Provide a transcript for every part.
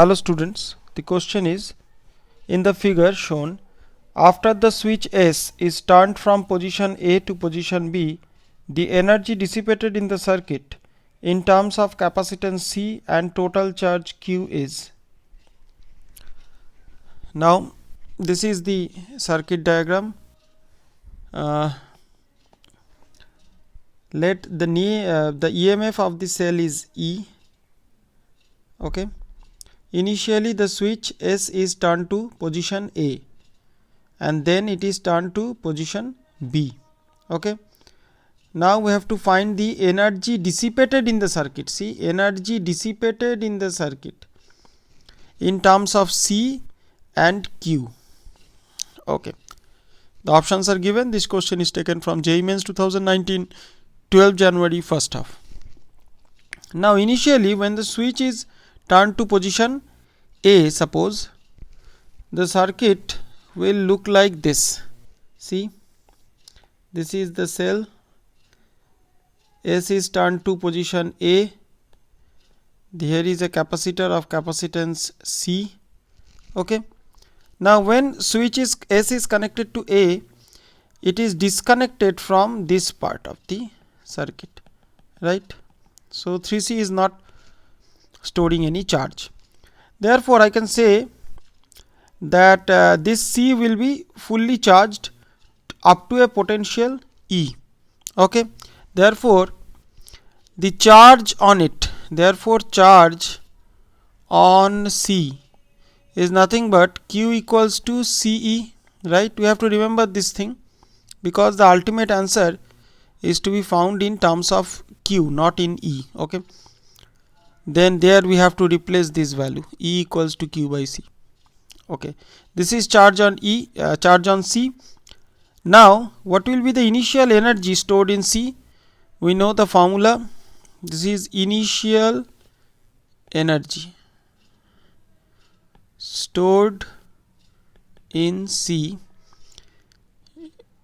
Hello students, the question is, in the figure shown, after the switch S is turned from position A to position B, the energy dissipated in the circuit in terms of capacitance C and total charge Q is. Now this is the circuit diagram. Let the EMF of the cell is E. Okay. Initially the switch S is turned to position A and then it is turned to position B. Okay. Now we have to find the energy dissipated in the circuit. See, energy dissipated in the circuit in terms of C and Q. Okay. The options are given. This question is taken from JEE Mains 2019, 12 January, first half. Now initially when the switch is turned to position A, suppose the circuit will look like this. See, this is the cell. S is turned to position A. Here is a capacitor of capacitance C. Okay. Now when switch is S is connected to A, it is disconnected from this part of the circuit, right? So 3C is not storing any charge. Therefore I can say that this C will be fully charged up to a potential E. Okay. Therefore the charge on it, therefore charge on C is nothing but Q equals to CE, right? We have to remember this thing because the ultimate answer is to be found in terms of Q, not in E. Okay. Then there we have to replace this value, E equals to Q by C. Okay. This is charge on E, charge on C. Now what will be the initial energy stored in C? We know the formula. This is initial energy stored in C.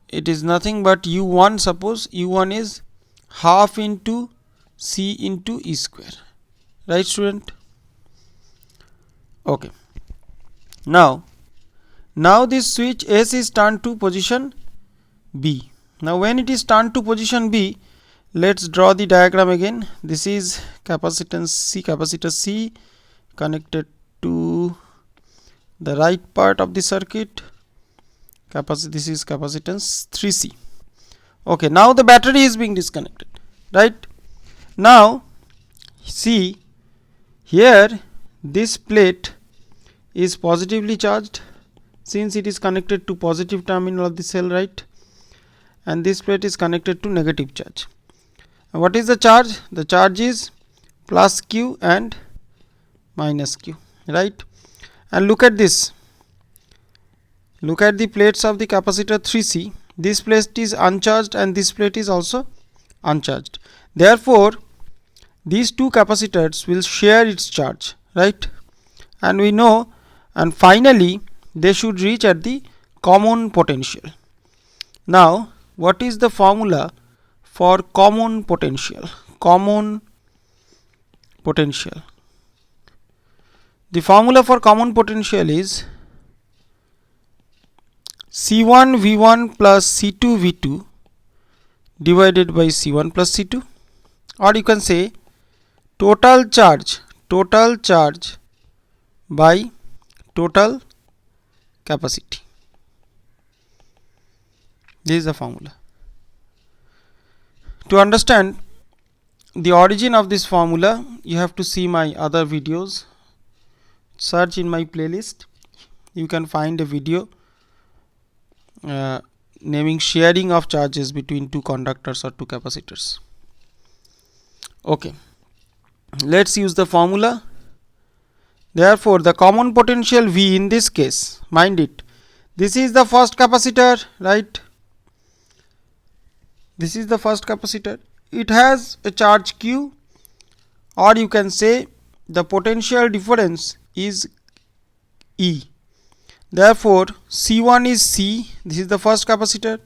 It is nothing but U1. Suppose U1 is half into C into E square, right student? Okay. Now this switch S is turned to position B. Now when it is turned to position B, let's draw the diagram again. This is capacitance C, capacitor C connected to the right part of the circuit. This is capacitance 3C. Okay, now the battery is being disconnected, right? Now see here, this plate is positively charged since it is connected to positive terminal of the cell, right? And this plate is connected to negative charge. And what is the charge? The charge is plus Q and minus Q, right? And look at this. Look at the plates of the capacitor 3C. This plate is uncharged and this plate is also uncharged. Therefore these two capacitors will share its charge, right? And we know, and finally they should reach at the common potential. Now what is the formula for common potential? Common potential. The formula for common potential is C1 V1 plus C2 V2 divided by C1 plus C2, or you can say total charge by total capacity. This is the formula. To understand the origin of this formula, you have to see my other videos. Search in my playlist. You can find a video naming sharing of charges between two conductors or two capacitors. Okay. Let's use the formula. Therefore the common potential V in this case, mind it, this is the first capacitor, right? This is the first capacitor. It has a charge Q, or you can say the potential difference is E. Therefore C1 is C, this is the first capacitor.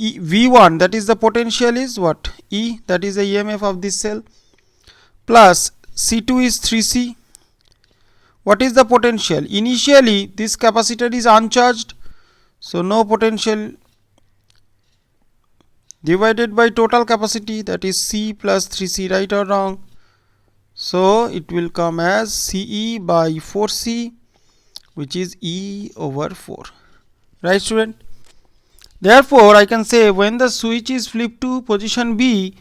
V1, that is the potential, is what? E, that is the EMF of this cell, plus C2 is 3C. what is the potential? Initially this capacitor is uncharged, so no potential, divided by total capacity, that is C plus 3C, right or wrong? So it will come as CE by 4C, which is E over 4, right student? Therefore I can say when the switch is flipped to position B,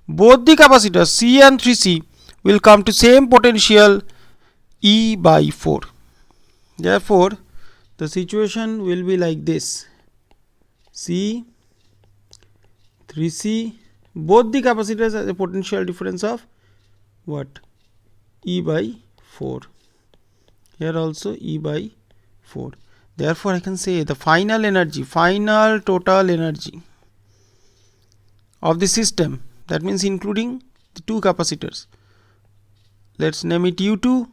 both the capacitors C and 3C will come to same potential E by 4. Therefore the situation will be like this: C, 3C, both the capacitors has a potential difference of what? E by 4. Here also E by 4. Therefore I can say the final energy, final total energy of the system, that means including the two capacitors, let's name it U2,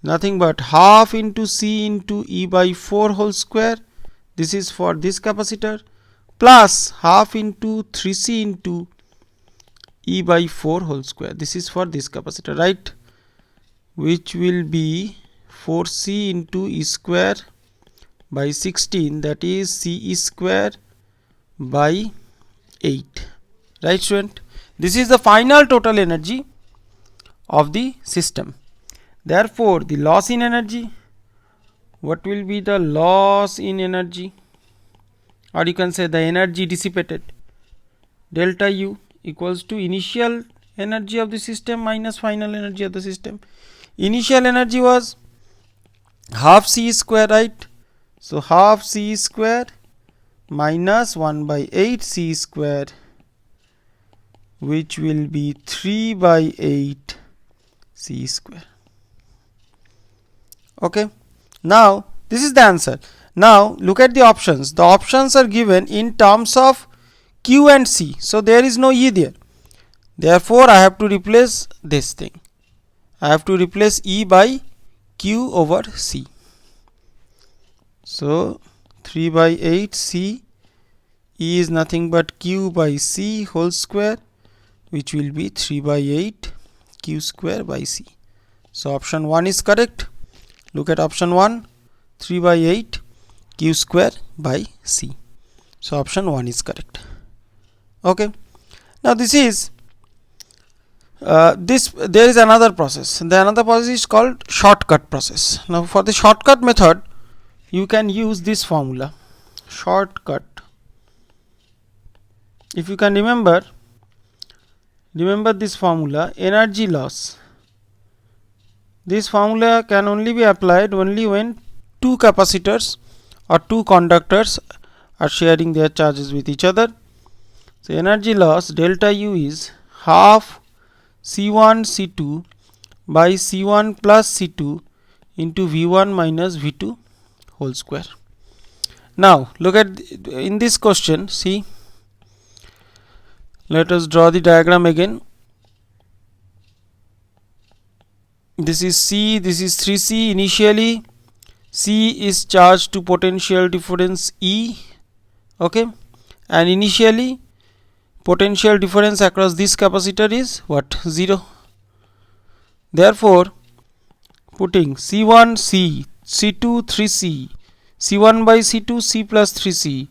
nothing but half into C into E by 4 whole square, this is for this capacitor, plus half into 3C into E by 4 whole square, this is for this capacitor, right? Which will be 4C into E square by 16, that is CE square by 8, right student? This is the final total energy of the system. Therefore the loss in energy, what will be the loss in energy, or you can say the energy dissipated? Delta U equals to initial energy of the system minus final energy of the system. Initial energy was half C square, right? So half C square minus 1 by 8 C square, which will be 3 by 8 C square. Okay, now this is the answer. Now look at the options. The options are given in terms of Q and C, so there is no E there. Therefore I have to replace this thing. I have to replace E by Q over C. So 3 by 8 C, E is nothing but Q by C whole square, which will be 3 by 8 Q square by C. So option 1 is correct. Look at option 1, 3 by 8 Q square by C. So option 1 is correct. Okay, now this is there is another process. The another process is called shortcut process. Now for the shortcut method, you can use this formula, shortcut. If you can remember this formula, energy loss. This formula can only be applied only when two capacitors or two conductors are sharing their charges with each other. So energy loss delta U is half C1 C2 by C1 plus C2 into V1 minus V2 whole square. Now look at in this question, see, let us draw the diagram again. This is C, this is 3C. Initially C is charged to potential difference E, okay, and initially potential difference across this capacitor is what? 0. Therefore putting C1 C, C2 3C, C1 by C2 C plus 3C,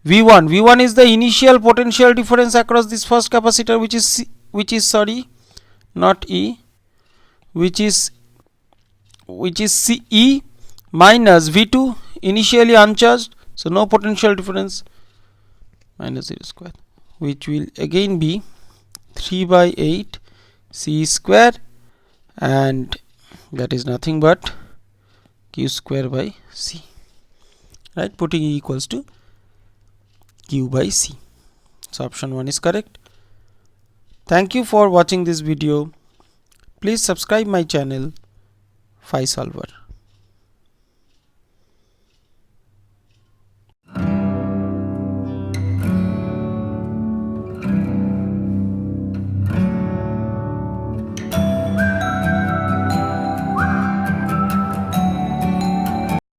V1 is the initial potential difference across this first capacitor, which is C, which is not E, which is CE, minus V2 initially uncharged, so no potential difference, minus 0 square, which will again be 3 by 8 C square, and that is nothing but Q square by C, right? Putting E equals to Q by C. So option 1 is correct. Thank you for watching this video. Please subscribe my channel Phi Solver.